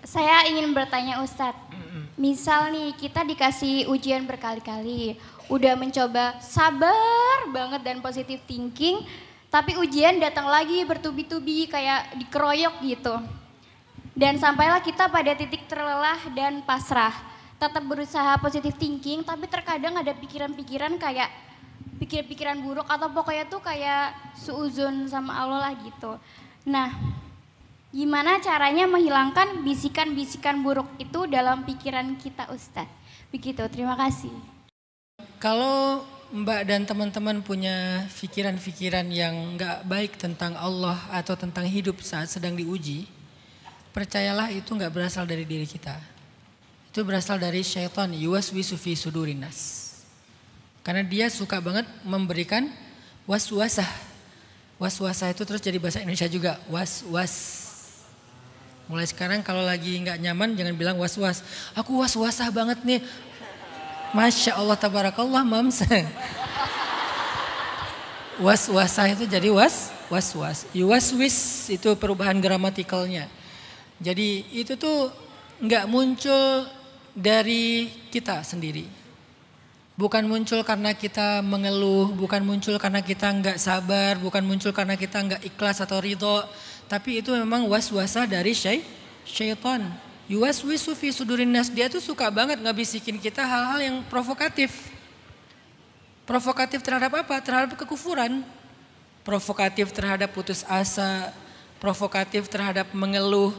Saya ingin bertanya Ustadz, misal nih kita dikasih ujian berkali-kali, udah mencoba sabar banget dan positive thinking, tapi ujian datang lagi bertubi-tubi kayak dikeroyok gitu. Dan sampailah kita pada titik terlelah dan pasrah. Tetap berusaha positive thinking, tapi terkadang ada pikiran-pikiran kayak pikiran-pikiran buruk atau pokoknya tuh kayak suuzon sama Allah lah gitu. Nah, gimana caranya menghilangkan bisikan-bisikan buruk itu dalam pikiran kita Ustadz? Begitu, terima kasih. Kalau Mbak dan teman-teman punya pikiran-pikiran yang nggak baik tentang Allah atau tentang hidup saat sedang diuji, percayalah itu nggak berasal dari diri kita. Itu berasal dari syaitan, yuwaswisu fi sudurinas. Karena dia suka banget memberikan waswasah. Waswasah itu terus jadi bahasa Indonesia juga, was-was. Mulai sekarang kalau lagi nggak nyaman jangan bilang was-was. Aku was-wasah banget nih. Masya Allah tabarakallah mams. Was-wasah itu jadi was-was. Was-wis itu perubahan gramatikalnya. Jadi itu tuh nggak muncul dari kita sendiri. Bukan muncul karena kita mengeluh, bukan muncul karena kita nggak sabar, bukan muncul karena kita nggak ikhlas atau ridho. Tapi itu memang was-wasah dari syaitan. Yuwaswisu fi sudurin nas. Dia tuh suka banget ngabisikin kita hal-hal yang provokatif. Provokatif terhadap apa? Terhadap kekufuran. Provokatif terhadap putus asa. Provokatif terhadap mengeluh.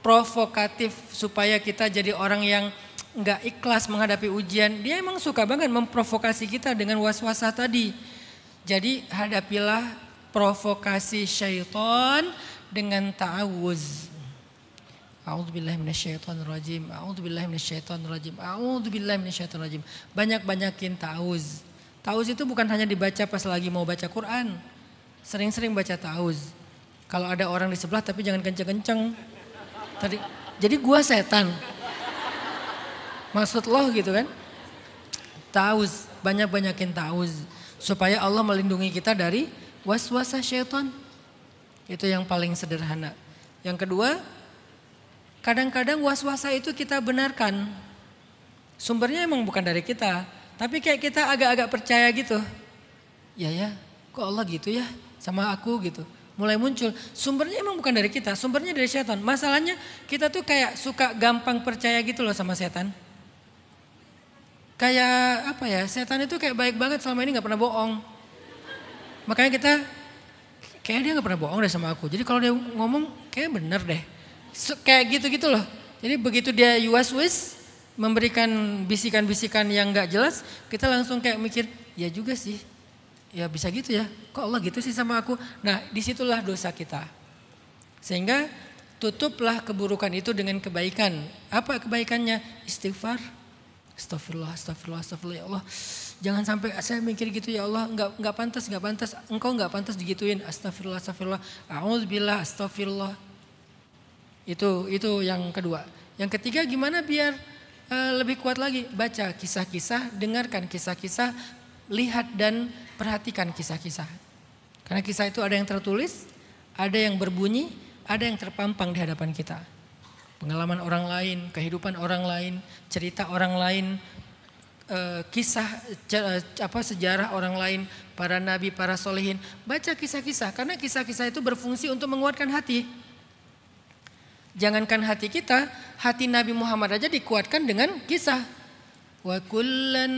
Provokatif supaya kita jadi orang yang nggak ikhlas menghadapi ujian. Dia emang suka banget memprovokasi kita dengan was-wasah tadi. Jadi hadapilah provokasi syaitan dengan ta'awuz. A'udzubillahi minasyaitonirrajim. A'udzubillahi minasyaitonirrajim. A'udzubillahi minasyaitonirrajim. Banyak-banyakin ta'awuz. Ta'awuz itu bukan hanya dibaca pas lagi mau baca Quran. Sering-sering baca ta'awuz. Kalau ada orang di sebelah tapi jangan kenceng-kenceng. Jadi gua setan. Maksud lo gitu kan? Ta'awuz, banyak-banyakin ta'awuz. Supaya Allah melindungi kita dari waswasah syaitan. Itu yang paling sederhana. Yang kedua, kadang-kadang waswasah itu kita benarkan. Sumbernya emang bukan dari kita. Tapi kayak kita agak-agak percaya gitu. Ya, kok Allah gitu ya sama aku gitu. Mulai muncul, sumbernya emang bukan dari kita, sumbernya dari setan. Masalahnya kita tuh kayak suka gampang percaya gitu loh sama setan. Kayak apa ya, setan itu kayak baik banget selama ini gak pernah bohong. Makanya kita, kayak dia gak pernah bohong deh sama aku. Jadi kalau dia ngomong, kayak bener deh. Kayak gitu-gitu loh. Jadi begitu dia yuwaswis, memberikan bisikan-bisikan yang gak jelas, kita langsung kayak mikir, ya juga sih. Ya bisa gitu ya, kok Allah gitu sih sama aku. Nah disitulah dosa kita. Sehingga tutuplah keburukan itu dengan kebaikan. Apa kebaikannya? Istighfar. Astagfirullah, astagfirullah, astagfirullah ya Allah. Jangan sampai saya mikir gitu ya Allah, enggak pantas, enggak pantas. Engkau enggak pantas digituin. Astagfirullah, astagfirullah. A'udzubillah, astagfirullah. Itu yang kedua. Yang ketiga gimana biar lebih kuat lagi? Baca kisah-kisah, dengarkan kisah-kisah, lihat dan perhatikan kisah-kisah. Karena kisah itu ada yang tertulis, ada yang berbunyi, ada yang terpampang di hadapan kita. Pengalaman orang lain, kehidupan orang lain, cerita orang lain, kisah sejarah orang lain, para nabi, para solehin. Baca kisah-kisah karena kisah-kisah itu berfungsi untuk menguatkan hati. Jangankan hati kita, hati Nabi Muhammad aja dikuatkan dengan kisah. Wa kullan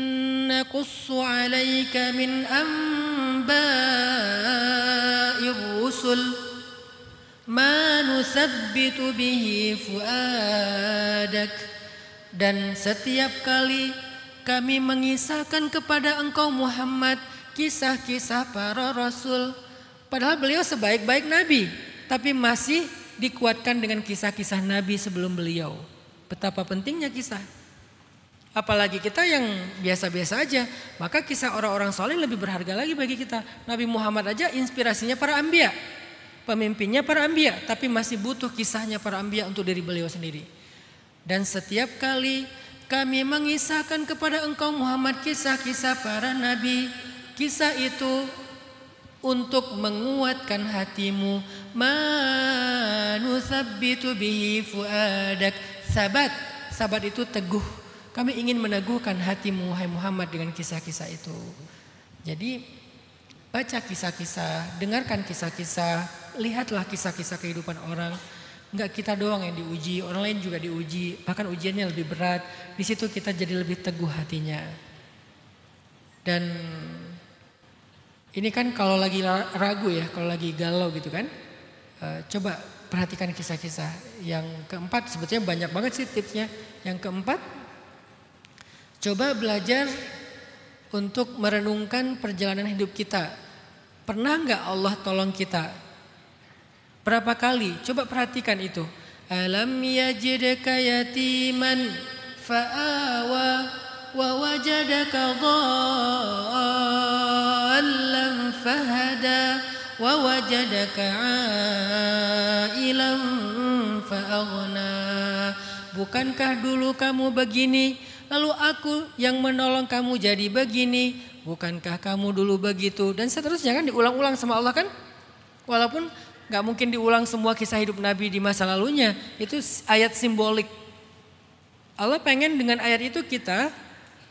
naqussu 'alaika min anba'ir rusul ma nusabbitu bihi fuadak. Dan setiap kali kami mengisahkan kepada engkau Muhammad kisah-kisah para rasul. Padahal beliau sebaik-baik nabi, tapi masih dikuatkan dengan kisah-kisah nabi sebelum beliau. Betapa pentingnya kisah. Apalagi kita yang biasa-biasa aja, maka kisah orang-orang soleh lebih berharga lagi bagi kita. Nabi Muhammad aja inspirasinya para anbiya, pemimpinnya para anbiya, tapi masih butuh kisahnya para anbiya untuk diri beliau sendiri. Dan setiap kali kami mengisahkan kepada engkau Muhammad kisah-kisah para nabi, kisah itu untuk menguatkan hatimu. Manusabbitu bihi fuadak. Sabat itu teguh. Kami ingin meneguhkan hatimu hai Muhammad dengan kisah-kisah itu. Jadi baca kisah-kisah, dengarkan kisah-kisah, lihatlah kisah-kisah kehidupan orang. Enggak kita doang yang diuji, orang lain juga diuji, bahkan ujiannya lebih berat. Di situ kita jadi lebih teguh hatinya. Dan ini kan kalau lagi ragu ya, kalau lagi galau gitu kan, coba perhatikan kisah-kisah. Yang keempat, sebetulnya banyak banget sih tipsnya. Yang keempat, coba belajar untuk merenungkan perjalanan hidup kita. Pernah nggak Allah tolong kita? Berapa kali? Coba perhatikan itu. Alam yajidka yatiman fa'awa wa wajadaka dhallan fahada wa wajadaka ailan fa'aghna. Bukankah dulu kamu begini, lalu aku yang menolong kamu jadi begini? Bukankah kamu dulu begitu? Dan seterusnya kan diulang-ulang sama Allah kan? Walaupun gak mungkin diulang semua kisah hidup Nabi di masa lalunya. Itu ayat simbolik. Allah pengen dengan ayat itu kita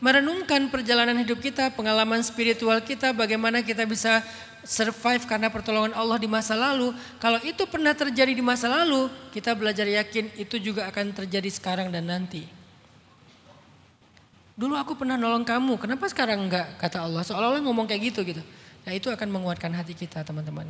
merenungkan perjalanan hidup kita, pengalaman spiritual kita, bagaimana kita bisa survive karena pertolongan Allah di masa lalu. Kalau itu pernah terjadi di masa lalu, kita belajar yakin itu juga akan terjadi sekarang dan nanti. Dulu aku pernah nolong kamu, kenapa sekarang enggak? Kata Allah, seolah-olah ngomong kayak gitu. Nah itu akan menguatkan hati kita teman-teman.